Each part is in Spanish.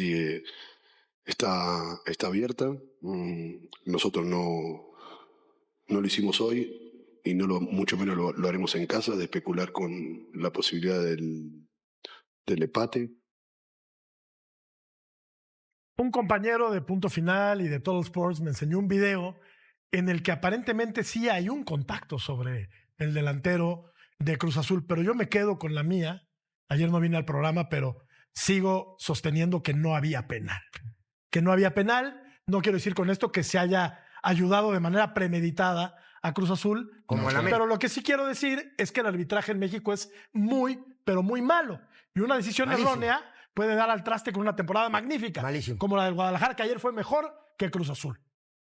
eh, está abierta. Nosotros no lo hicimos hoy y mucho menos lo haremos en casa, de especular con la posibilidad del empate. Un compañero de Punto Final y de Total Sports me enseñó un video en el que aparentemente sí hay un contacto sobre el delantero de Cruz Azul, pero yo me quedo con la mía. Ayer no vine al programa, pero sigo sosteniendo que no había penal. Que no había penal. No quiero decir con esto que se haya ayudado de manera premeditada a Cruz Azul, pero lo que sí quiero decir es que el arbitraje en México es muy, pero muy malo. Y una decisión errónea puede dar al traste con una temporada magnífica, como la del Guadalajara, que ayer fue mejor que Cruz Azul.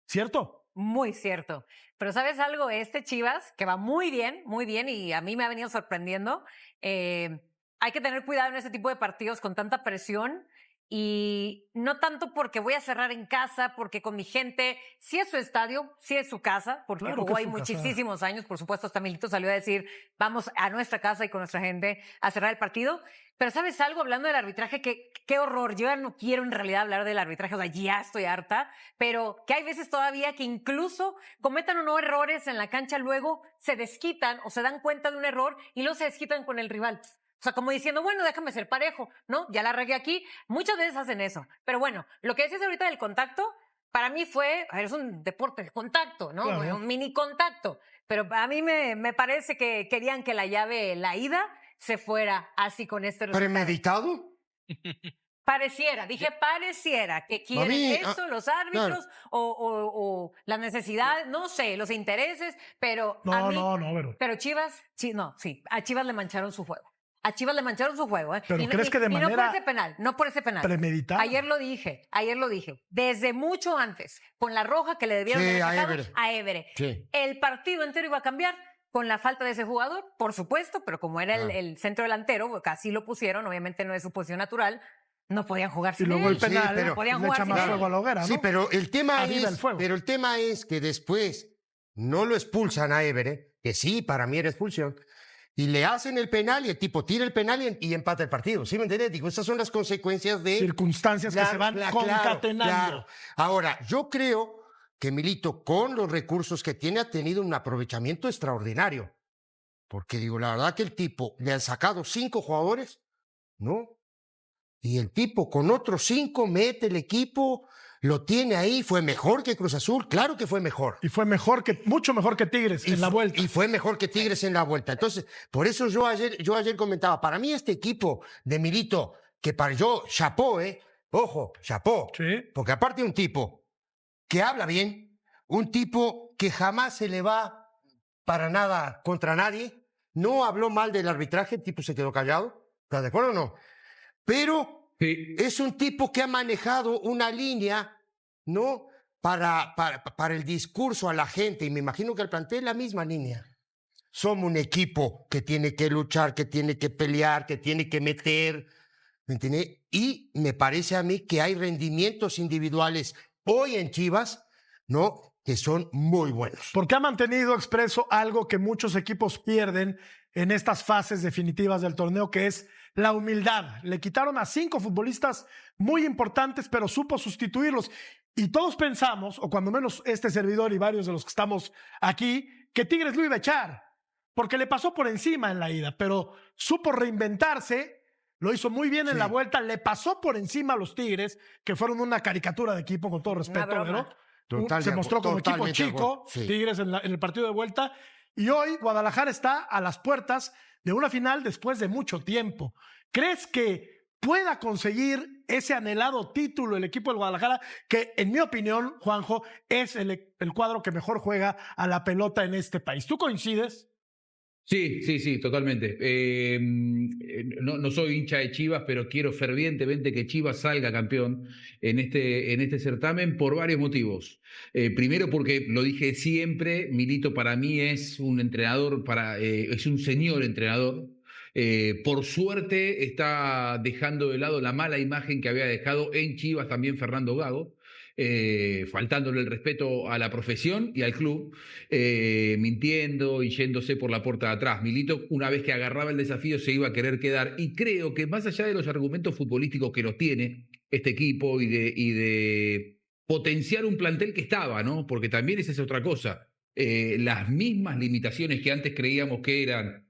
¿Cierto? Muy cierto. Pero ¿sabes algo? Este Chivas, que va muy bien, y a mí me ha venido sorprendiendo, hay que tener cuidado en ese tipo de partidos con tanta presión. Y no tanto porque voy a cerrar en casa, porque con mi gente, sí es su estadio, sí es su casa, porque Claro jugó que ahí es su casa. muchísimos años. Por supuesto, hasta Milito salió a decir, vamos a nuestra casa y con nuestra gente a cerrar el partido. Pero ¿sabes algo? Hablando del arbitraje, qué horror. Yo ya no quiero en realidad hablar del arbitraje, o sea, ya estoy harta, pero que hay veces todavía que incluso cometan o no errores en la cancha, luego se desquitan o se dan cuenta de un error y luego se desquitan con el rival. O sea, como diciendo, bueno, déjame ser parejo, ¿no? Ya la regué aquí. Muchas veces hacen eso. Pero bueno, lo que decías ahorita del contacto, para mí fue, a ver, es un deporte de contacto, ¿no? Claro. Un mini contacto. Pero a mí me parece que querían que la llave, la ida, se fuera así con este resultado. ¿Premeditado? Pareciera que quieren eso, los árbitros, claro. o la necesidad, no sé, los intereses, pero a mí, pero Chivas, a Chivas le mancharon su juego. A Chivas le mancharon su juego, ¿eh? Pero ¿crees que de manera no por ese penal. premeditada? Ayer lo dije. Desde mucho antes, con la roja que le debieron haber sacado a Évere. Sí. El partido entero iba a cambiar con la falta de ese jugador, por supuesto, pero como era el centro delantero, casi lo pusieron, obviamente no es su posición natural, no podían jugar sin Y luego él. el penal, no podían le jugar echa sin más él. fuego a la hoguera, ¿no? Sí, pero el tema Aviva es que después no lo expulsan a Évere, que sí, para mí era expulsión, y le hacen el penal y el tipo tira el penal y empata el partido. ¿Sí me entiendes? Digo, esas son las consecuencias de circunstancias que se van concatenando. Claro. Ahora, yo creo que Milito, con los recursos que tiene, ha tenido un aprovechamiento extraordinario. Porque digo, la verdad que el tipo le han sacado 5 jugadores, ¿no? Y el tipo con otros 5 mete el equipo, lo tiene ahí, fue mejor que Cruz Azul, claro que fue mejor. Y fue mucho mejor que Tigres en la vuelta. Y fue mejor que Tigres en la vuelta. Entonces, por eso yo ayer comentaba, para mí este equipo de Milito, que para yo, chapó, ojo, chapó. Sí. Porque aparte de un tipo que habla bien, un tipo que jamás se le va para nada contra nadie, no habló mal del arbitraje, el tipo se quedó callado, ¿estás de acuerdo o no? Pero es un tipo que ha manejado una línea, ¿no? Para el discurso a la gente, y me imagino que al plantel la misma línea. Somos un equipo que tiene que luchar, que tiene que pelear, que tiene que meter, ¿me entiendes? Y me parece a mí que hay rendimientos individuales hoy en Chivas, ¿no?, que son muy buenos. Porque ha mantenido expreso algo que muchos equipos pierden en estas fases definitivas del torneo, que es la humildad. Le quitaron a 5 futbolistas muy importantes, pero supo sustituirlos. Y todos pensamos, o cuando menos este servidor y varios de los que estamos aquí, que Tigres lo iba a echar, porque le pasó por encima en la ida, pero supo reinventarse, lo hizo muy bien en la vuelta, le pasó por encima a los Tigres, que fueron una caricatura de equipo, con todo respeto, ¿no? Se mostró como equipo chico, Tigres en el partido de vuelta, y hoy Guadalajara está a las puertas de una final después de mucho tiempo. ¿Crees que pueda conseguir ese anhelado título el equipo del Guadalajara, que en mi opinión, Juanjo, es el cuadro que mejor juega a la pelota en este país? ¿Tú coincides? Sí, totalmente. No soy hincha de Chivas, pero quiero fervientemente que Chivas salga campeón en este certamen por varios motivos. Primero, porque lo dije siempre, Milito para mí es un entrenador, es un señor entrenador. Por suerte está dejando de lado la mala imagen que había dejado en Chivas también Fernando Gago. Faltándole el respeto a la profesión y al club, mintiendo y yéndose por la puerta de atrás. Milito, una vez que agarraba el desafío, se iba a querer quedar, y creo que más allá de los argumentos futbolísticos que los tiene, este equipo y de potenciar un plantel que estaba, ¿no? Porque también esa es otra cosa. Las mismas limitaciones que antes creíamos que eran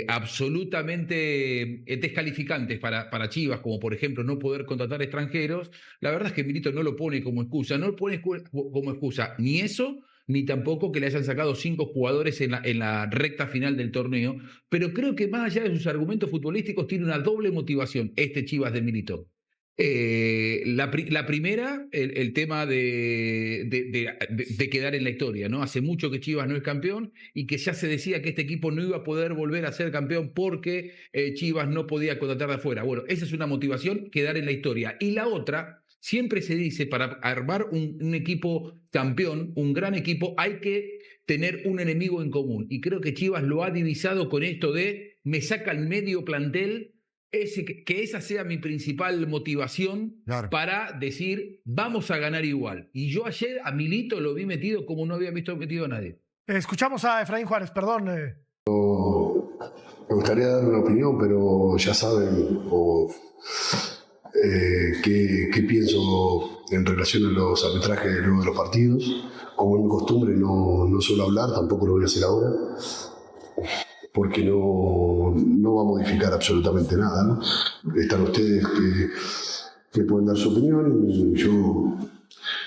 absolutamente descalificantes para Chivas, como por ejemplo no poder contratar extranjeros, la verdad es que Milito no lo pone como excusa, no lo pone como excusa ni eso, ni tampoco que le hayan sacado 5 jugadores en la recta final del torneo, pero creo que más allá de sus argumentos futbolísticos tiene una doble motivación este Chivas de Milito. La primera, el tema de quedar en la historia, ¿no? Hace mucho que Chivas no es campeón y que ya se decía que este equipo no iba a poder volver a ser campeón porque Chivas no podía contratar de afuera. Bueno, esa es una motivación, quedar en la historia. Y la otra, siempre se dice, para armar un equipo campeón, un gran equipo, hay que tener un enemigo en común. Y creo que Chivas lo ha divisado con esto de me saca el medio plantel. Que esa sea mi principal motivación para decir vamos a ganar igual. Y yo ayer a Milito lo vi metido como no había visto metido a nadie. Escuchamos a Efraín Juárez, perdón. Me gustaría dar una opinión, pero ya saben qué pienso en relación a los arbitrajes luego de los partidos. Como es mi costumbre, no suelo hablar, tampoco lo voy a hacer ahora, porque no va a modificar absolutamente nada, ¿no? Están ustedes que pueden dar su opinión y yo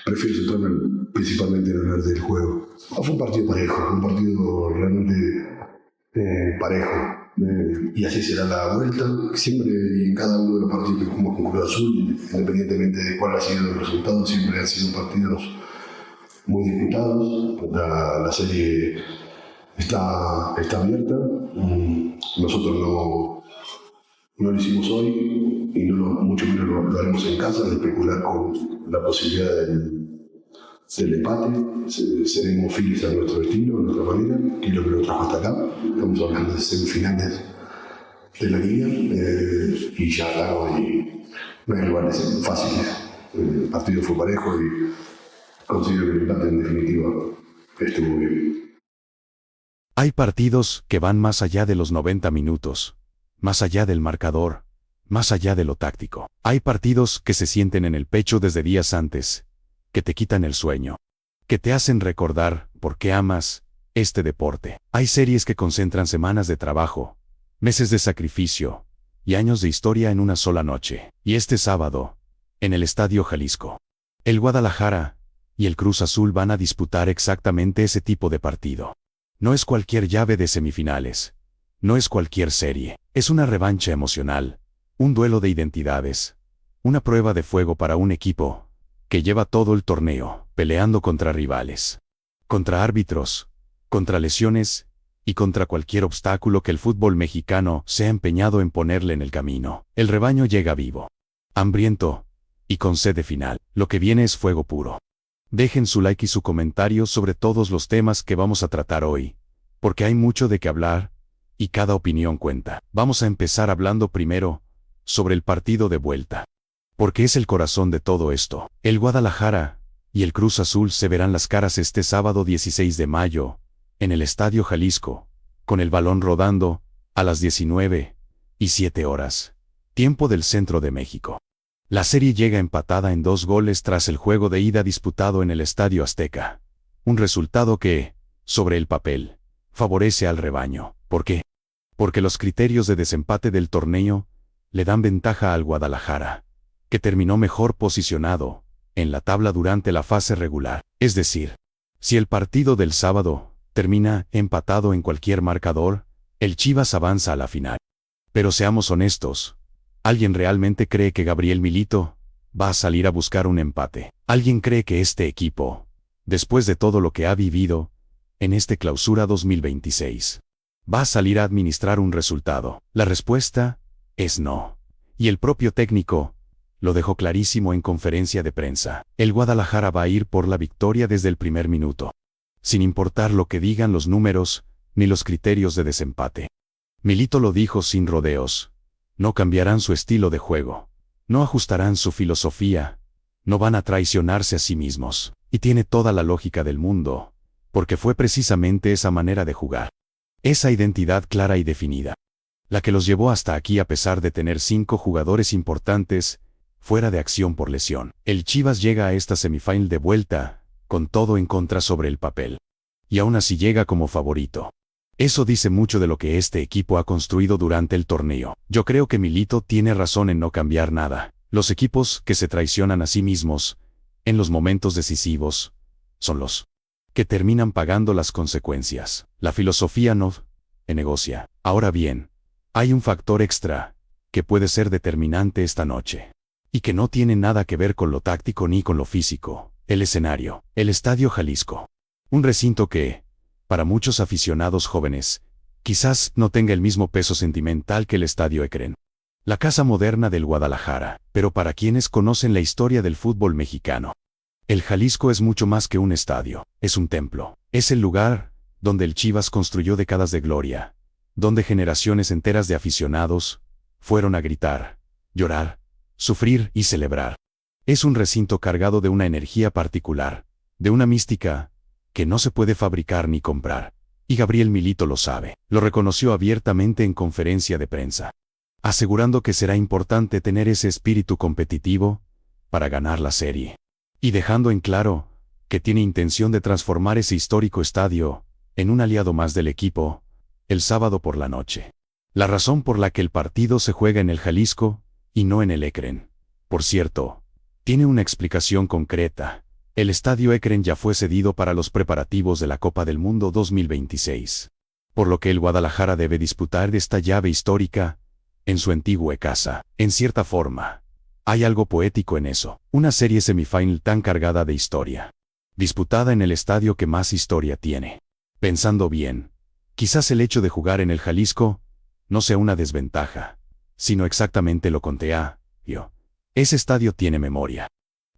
prefiero centrarme principalmente en hablar del juego. Fue un partido parejo, fue un partido realmente parejo. Y así será la vuelta. Siempre y en cada uno de los partidos que jugamos con Cruz Azul, independientemente de cuál ha sido el resultado, siempre han sido partidos muy disputados. La serie está abierta. Nosotros no lo hicimos hoy y mucho menos lo haremos en casa, de especular con la posibilidad del empate. Seremos fieles a nuestro estilo, a nuestra manera, que es lo que nos trajo hasta acá. Estamos hablando de semifinales de la liga y ya claro, no hay rivales fáciles. El partido fue parejo y considero que el empate en definitiva estuvo bien. Hay partidos que van más allá de los 90 minutos, más allá del marcador, más allá de lo táctico. Hay partidos que se sienten en el pecho desde días antes, que te quitan el sueño, que te hacen recordar por qué amas este deporte. Hay series que concentran semanas de trabajo, meses de sacrificio y años de historia en una sola noche. Y este sábado, en el Estadio Jalisco, el Guadalajara y el Cruz Azul van a disputar exactamente ese tipo de partido. No es cualquier llave de semifinales. No es cualquier serie. Es una revancha emocional. Un duelo de identidades. Una prueba de fuego para un equipo que lleva todo el torneo peleando contra rivales. Contra árbitros. Contra lesiones. Y contra cualquier obstáculo que el fútbol mexicano se ha empeñado en ponerle en el camino. El rebaño llega vivo. Hambriento. Y con sed de final. Lo que viene es fuego puro. Dejen su like y su comentario sobre todos los temas que vamos a tratar hoy, porque hay mucho de qué hablar, y cada opinión cuenta. Vamos a empezar hablando primero sobre el partido de vuelta, porque es el corazón de todo esto. El Guadalajara y el Cruz Azul se verán las caras este sábado 16 de mayo, en el Estadio Jalisco, con el balón rodando, a las 19:07, tiempo del centro de México. La serie llega empatada en 2 goles tras el juego de ida disputado en el Estadio Azteca. Un resultado que, sobre el papel, favorece al rebaño. ¿Por qué? Porque los criterios de desempate del torneo le dan ventaja al Guadalajara, que terminó mejor posicionado en la tabla durante la fase regular. Es decir, si el partido del sábado termina empatado en cualquier marcador, el Chivas avanza a la final. Pero seamos honestos. ¿Alguien realmente cree que Gabriel Milito va a salir a buscar un empate? ¿Alguien cree que este equipo, después de todo lo que ha vivido en este Clausura 2026, va a salir a administrar un resultado? La respuesta es no. Y el propio técnico lo dejó clarísimo en conferencia de prensa. El Guadalajara va a ir por la victoria desde el primer minuto, sin importar lo que digan los números ni los criterios de desempate. Milito lo dijo sin rodeos. No cambiarán su estilo de juego. No ajustarán su filosofía. No van a traicionarse a sí mismos. Y tiene toda la lógica del mundo, porque fue precisamente esa manera de jugar. Esa identidad clara y definida, la que los llevó hasta aquí a pesar de tener 5 jugadores importantes fuera de acción por lesión. El Chivas llega a esta semifinal de vuelta, con todo en contra sobre el papel. Y aún así llega como favorito. Eso dice mucho de lo que este equipo ha construido durante el torneo. Yo creo que Milito tiene razón en no cambiar nada. Los equipos que se traicionan a sí mismos, en los momentos decisivos, son los que terminan pagando las consecuencias. La filosofía no negocia. Ahora bien, hay un factor extra, que puede ser determinante esta noche. Y que no tiene nada que ver con lo táctico ni con lo físico. El escenario, el Estadio Jalisco. Un recinto que, para muchos aficionados jóvenes, quizás no tenga el mismo peso sentimental que el Estadio Akron, la casa moderna del Guadalajara, pero para quienes conocen la historia del fútbol mexicano, el Jalisco es mucho más que un estadio, es un templo, es el lugar donde el Chivas construyó décadas de gloria, donde generaciones enteras de aficionados fueron a gritar, llorar, sufrir y celebrar. Es un recinto cargado de una energía particular, de una mística que no se puede fabricar ni comprar. Y Gabriel Milito lo sabe. Lo reconoció abiertamente en conferencia de prensa, asegurando que será importante tener ese espíritu competitivo para ganar la serie. Y dejando en claro que tiene intención de transformar ese histórico estadio en un aliado más del equipo el sábado por la noche. La razón por la que el partido se juega en el Jalisco y no en el Akron, por cierto, tiene una explicación concreta. El Estadio Akron ya fue cedido para los preparativos de la Copa del Mundo 2026. Por lo que el Guadalajara debe disputar esta llave histórica en su antigua casa. En cierta forma, hay algo poético en eso. Una serie semifinal tan cargada de historia, disputada en el estadio que más historia tiene. Pensando bien, quizás el hecho de jugar en el Jalisco no sea una desventaja, sino exactamente lo contrario. Ese estadio tiene memoria.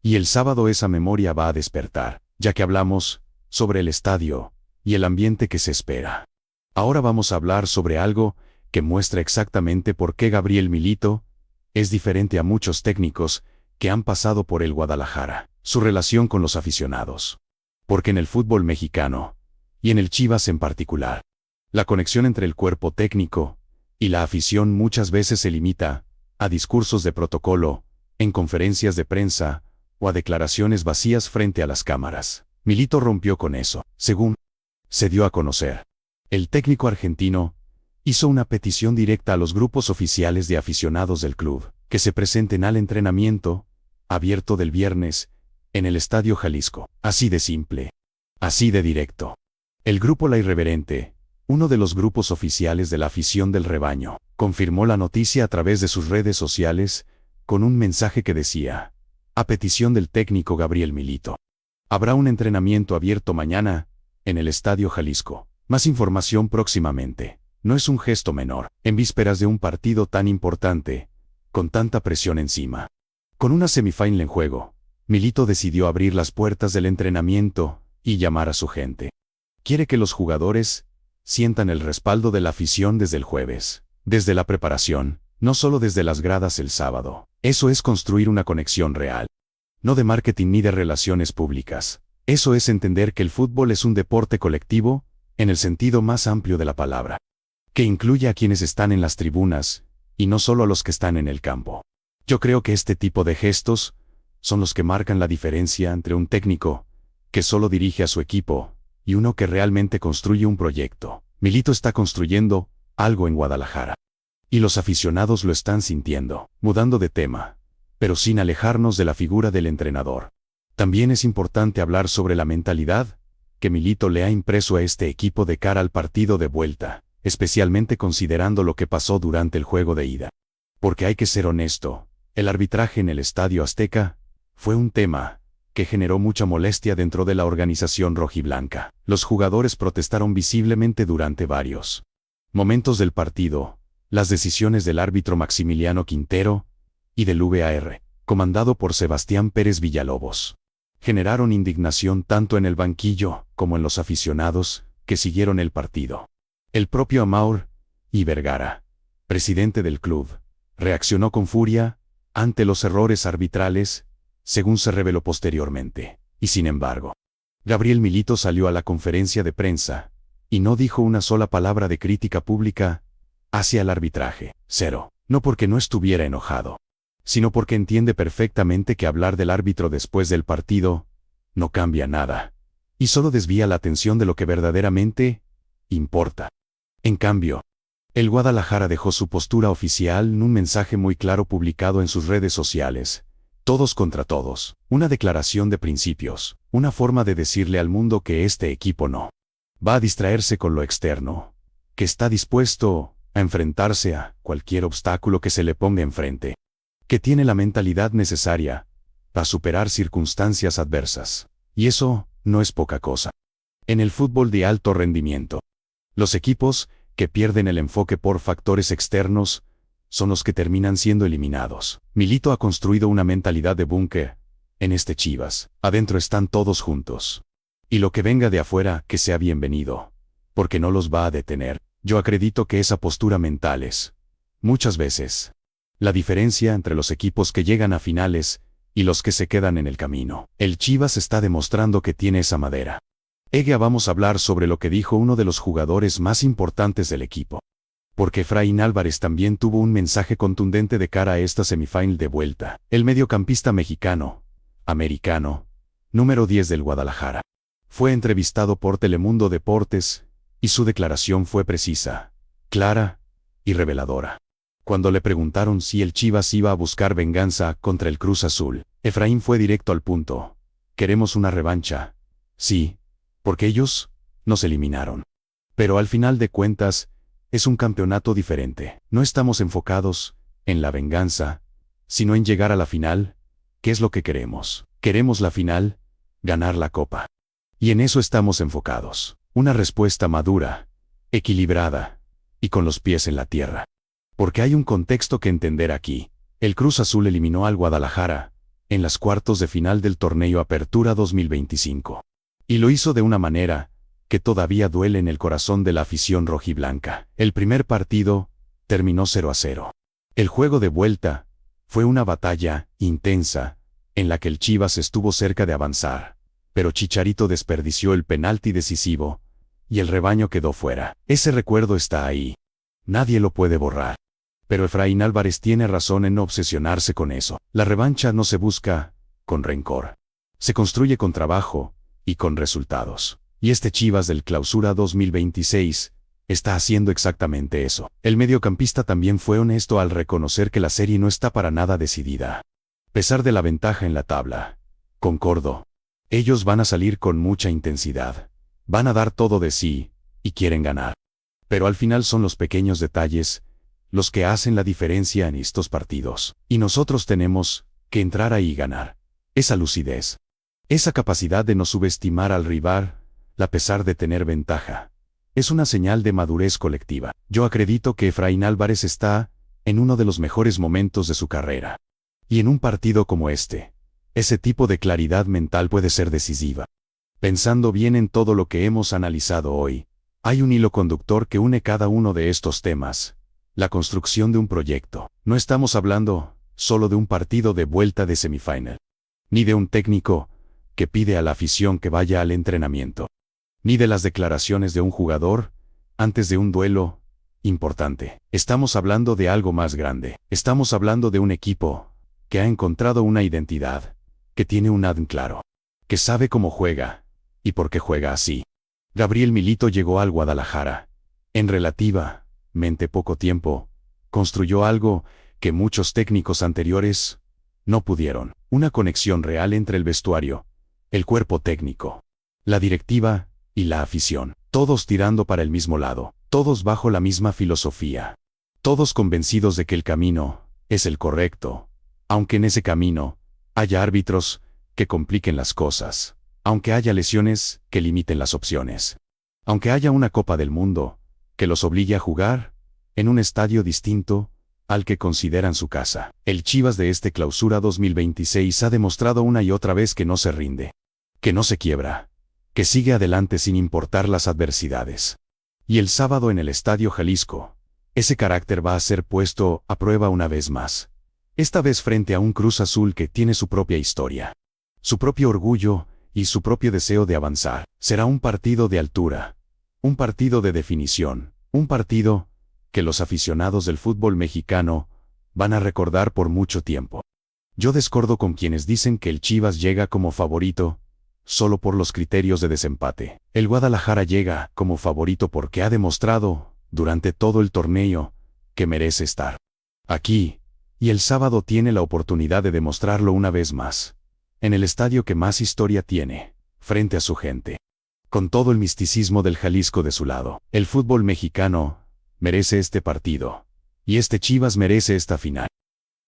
Y el sábado esa memoria va a despertar, ya que hablamos sobre el estadio y el ambiente que se espera. Ahora vamos a hablar sobre algo que muestra exactamente por qué Gabriel Milito es diferente a muchos técnicos que han pasado por el Guadalajara, su relación con los aficionados. Porque en el fútbol mexicano, y en el Chivas en particular, la conexión entre el cuerpo técnico y la afición muchas veces se limita a discursos de protocolo, en conferencias de prensa, o a declaraciones vacías frente a las cámaras. Milito rompió con eso. Según se dio a conocer, el técnico argentino hizo una petición directa a los grupos oficiales de aficionados del club, que se presenten al entrenamiento abierto del viernes en el Estadio Jalisco. Así de simple, así de directo. El grupo La Irreverente, uno de los grupos oficiales de la afición del rebaño, confirmó la noticia a través de sus redes sociales, con un mensaje que decía: a petición del técnico Gabriel Milito, habrá un entrenamiento abierto mañana en el Estadio Jalisco. Más información próximamente. No es un gesto menor, en vísperas de un partido tan importante, con tanta presión encima. Con una semifinal en juego, Milito decidió abrir las puertas del entrenamiento y llamar a su gente. Quiere que los jugadores sientan el respaldo de la afición desde el jueves, desde la preparación, no solo desde las gradas el sábado. Eso es construir una conexión real. No de marketing ni de relaciones públicas. Eso es entender que el fútbol es un deporte colectivo, en el sentido más amplio de la palabra, que incluye a quienes están en las tribunas, y no solo a los que están en el campo. Yo creo que este tipo de gestos son los que marcan la diferencia entre un técnico que solo dirige a su equipo y uno que realmente construye un proyecto. Milito está construyendo algo en Guadalajara. Y los aficionados lo están sintiendo. Mudando de tema, pero sin alejarnos de la figura del entrenador. También es importante hablar sobre la mentalidad que Milito le ha impreso a este equipo de cara al partido de vuelta, especialmente considerando lo que pasó durante el juego de ida. Porque hay que ser honesto, el arbitraje en el Estadio Azteca fue un tema que generó mucha molestia dentro de la organización rojiblanca. Los jugadores protestaron visiblemente durante varios momentos del partido. Las decisiones del árbitro Maximiliano Quintero y del VAR, comandado por Sebastián Pérez Villalobos, generaron indignación tanto en el banquillo como en los aficionados que siguieron el partido. El propio Amaur y Vergara, presidente del club, reaccionó con furia ante los errores arbitrales, según se reveló posteriormente. Y sin embargo, Gabriel Milito salió a la conferencia de prensa y no dijo una sola palabra de crítica pública hacia el arbitraje. Cero. No porque no estuviera enojado, sino porque entiende perfectamente que hablar del árbitro después del partido no cambia nada, y solo desvía la atención de lo que verdaderamente importa. En cambio, el Guadalajara dejó su postura oficial en un mensaje muy claro publicado en sus redes sociales. Todos contra todos, una declaración de principios, una forma de decirle al mundo que este equipo no va a distraerse con lo externo, que está dispuesto a enfrentarse a cualquier obstáculo que se le ponga enfrente, que tiene la mentalidad necesaria para superar circunstancias adversas. Y eso no es poca cosa. En el fútbol de alto rendimiento, los equipos que pierden el enfoque por factores externos son los que terminan siendo eliminados. Milito ha construido una mentalidad de búnker en este Chivas. Adentro están todos juntos. Y lo que venga de afuera, que sea bienvenido, porque no los va a detener. Yo acredito que esa postura mental es, muchas veces, la diferencia entre los equipos que llegan a finales y los que se quedan en el camino. El Chivas está demostrando que tiene esa madera. Vamos a hablar sobre lo que dijo uno de los jugadores más importantes del equipo. Porque Efraín Álvarez también tuvo un mensaje contundente de cara a esta semifinal de vuelta. El mediocampista mexicano, americano, número 10 del Guadalajara, fue entrevistado por Telemundo Deportes, y su declaración fue precisa, clara y reveladora. Cuando le preguntaron si el Chivas iba a buscar venganza contra el Cruz Azul, Efraín fue directo al punto. Queremos una revancha. Sí, porque ellos nos eliminaron. Pero al final de cuentas, es un campeonato diferente. No estamos enfocados en la venganza, sino en llegar a la final. ¿Qué es lo que queremos? Queremos la final, ganar la copa. Y en eso estamos enfocados. Una respuesta madura, equilibrada y con los pies en la tierra. Porque hay un contexto que entender aquí. El Cruz Azul eliminó al Guadalajara en las cuartos de final del torneo Apertura 2025. Y lo hizo de una manera que todavía duele en el corazón de la afición rojiblanca. El primer partido terminó 0-0. El juego de vuelta fue una batalla intensa en la que el Chivas estuvo cerca de avanzar, pero Chicharito desperdició el penalti decisivo y el rebaño quedó fuera. Ese recuerdo está ahí. Nadie lo puede borrar. Pero Efraín Álvarez tiene razón en no obsesionarse con eso. La revancha no se busca con rencor. Se construye con trabajo y con resultados. Y este Chivas del Clausura 2026 está haciendo exactamente eso. El mediocampista también fue honesto al reconocer que la serie no está para nada decidida. A pesar de la ventaja en la tabla, concordo. Ellos van a salir con mucha intensidad. Van a dar todo de sí y quieren ganar. Pero al final son los pequeños detalles los que hacen la diferencia en estos partidos. Y nosotros tenemos que entrar ahí y ganar. Esa lucidez. Esa capacidad de no subestimar al rival, a pesar de tener ventaja. Es una señal de madurez colectiva. Yo acredito que Efraín Álvarez está en uno de los mejores momentos de su carrera. Y en un partido como este, ese tipo de claridad mental puede ser decisiva. Pensando bien en todo lo que hemos analizado hoy, hay un hilo conductor que une cada uno de estos temas. La construcción de un proyecto. No estamos hablando solo de un partido de vuelta de semifinal. Ni de un técnico que pide a la afición que vaya al entrenamiento. Ni de las declaraciones de un jugador antes de un duelo importante. Estamos hablando de algo más grande. Estamos hablando de un equipo que ha encontrado una identidad, que tiene un ADN claro, que sabe cómo juega y por qué juega así. Gabriel Milito llegó al Guadalajara en relativamente poco tiempo. Construyó algo que muchos técnicos anteriores no pudieron. Una conexión real entre el vestuario, el cuerpo técnico, la directiva y la afición. Todos tirando para el mismo lado, todos bajo la misma filosofía. Todos convencidos de que el camino es el correcto, aunque en ese camino haya árbitros que compliquen las cosas, aunque haya lesiones que limiten las opciones, aunque haya una Copa del Mundo que los obligue a jugar en un estadio distinto al que consideran su casa. El Chivas de este Clausura 2026 ha demostrado una y otra vez que no se rinde, que no se quiebra, que sigue adelante sin importar las adversidades. Y el sábado en el Estadio Jalisco, ese carácter va a ser puesto a prueba una vez más. Esta vez frente a un Cruz Azul que tiene su propia historia, su propio orgullo y su propio deseo de avanzar. Será un partido de altura, un partido de definición, un partido que los aficionados del fútbol mexicano van a recordar por mucho tiempo. Yo discordo con quienes dicen que el Chivas llega como favorito, solo por los criterios de desempate. El Guadalajara llega como favorito porque ha demostrado, durante todo el torneo, que merece estar aquí, y el sábado tiene la oportunidad de demostrarlo una vez más, en el estadio que más historia tiene, frente a su gente. Con todo el misticismo del Jalisco de su lado, el fútbol mexicano merece este partido, y este Chivas merece esta final.